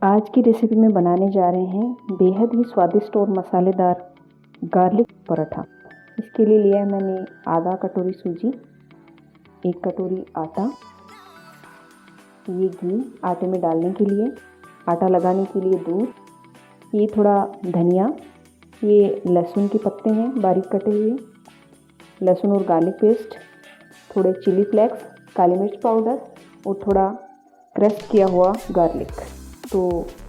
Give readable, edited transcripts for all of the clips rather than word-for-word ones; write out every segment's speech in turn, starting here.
आज की रेसिपी में बनाने जा रहे हैं बेहद ही स्वादिष्ट और मसालेदार गार्लिक पराठा। इसके लिए लिया है मैंने आधा कटोरी सूजी, 1 कटोरी आटा, ये घी आटे में डालने के लिए, आटा लगाने के लिए दूध, ये थोड़ा धनिया, ये लहसुन के पत्ते हैं बारीक कटे हुए, लहसुन और गार्लिक पेस्ट, थोड़े चिली फ्लेक्स, काली मिर्च पाउडर और थोड़ा क्रश किया हुआ गार्लिक। तो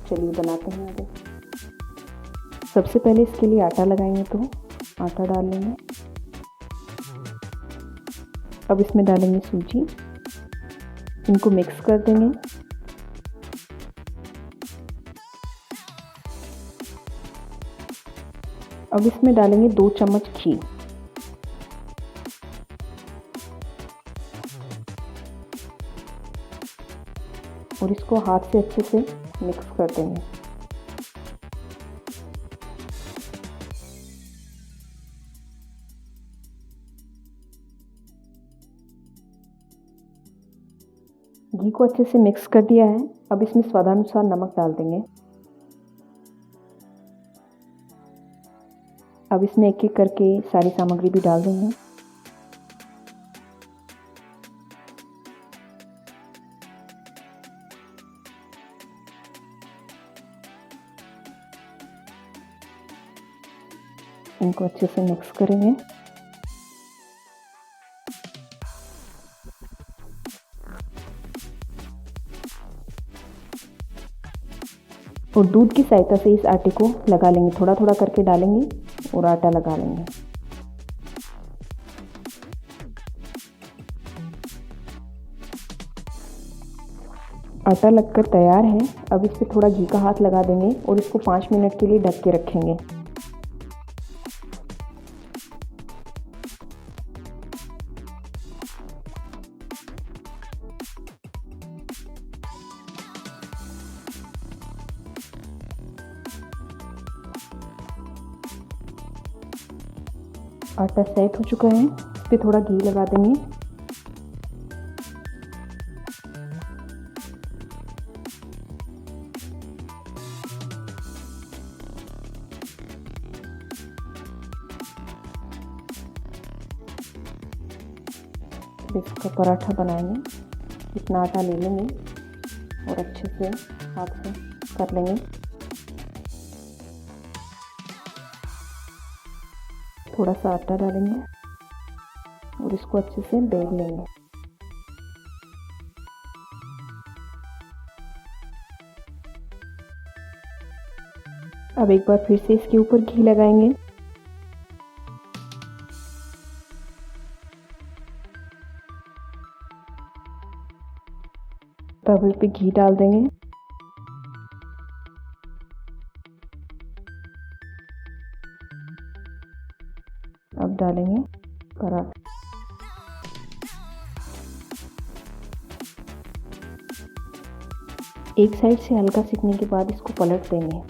चलिए बनाते हैं आगे। सबसे पहले इसके लिए आटा लगाएंगे, तो आटा डाल लेंगे। अब इसमें डालेंगे सूजी, इनको मिक्स कर देंगे। अब इसमें डालेंगे 2 चम्मच घी, और इसको हाथ से अच्छे से मिक्स कर देंगे। घी को अच्छे से मिक्स कर दिया है। अब इसमें स्वादानुसार नमक डाल देंगे। अब इसमें एक एक करके सारी सामग्री भी डाल देंगे। इनको अच्छे से मिक्स करेंगे। और दूध की सहायता से इस आटे को लगा लेंगे, थोड़ा थोड़ा करके डालेंगे और आटा लगा लेंगे। आटा लगकर तैयार है। अब इस पर थोड़ा घी का हाथ लगा देंगे और इसको 5 मिनट के लिए ढक के रखेंगे। आटा सेट हो चुका है। इस पर थोड़ा घी लगा देंगे। इसका पराठा बनाएंगे। इतना आटा ले लेंगे और अच्छे से हाथ से कर लेंगे। थोड़ा सा आटा डालेंगे और इसको अच्छे से बेल लेंगे। अब एक बार फिर से इसके ऊपर घी लगाएंगे। तवे पे घी डाल देंगे। अब डालेंगे पराठा। एक साइड से हल्का सिकने के बाद इसको पलट देंगे।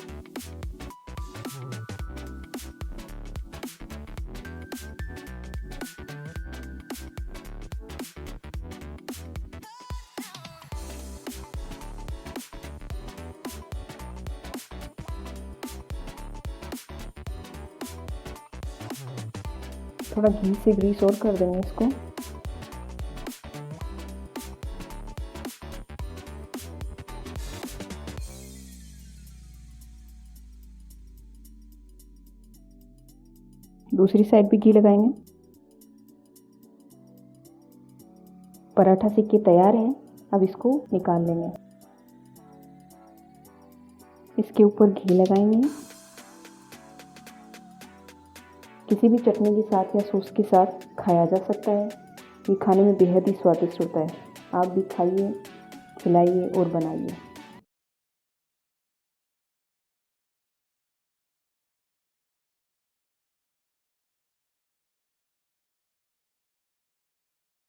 थोड़ा घी से ग्रीस और कर देंगे इसको। दूसरी साइड भी घी लगाएंगे। पराठा सेक के तैयार है। अब इसको निकाल लेंगे। इसके ऊपर घी लगाएंगे। किसी भी चटनी के साथ या सॉस के साथ खाया जा सकता है। ये खाने में बेहद ही स्वादिष्ट होता है। आप भी खाइए, खिलाइए और बनाइए।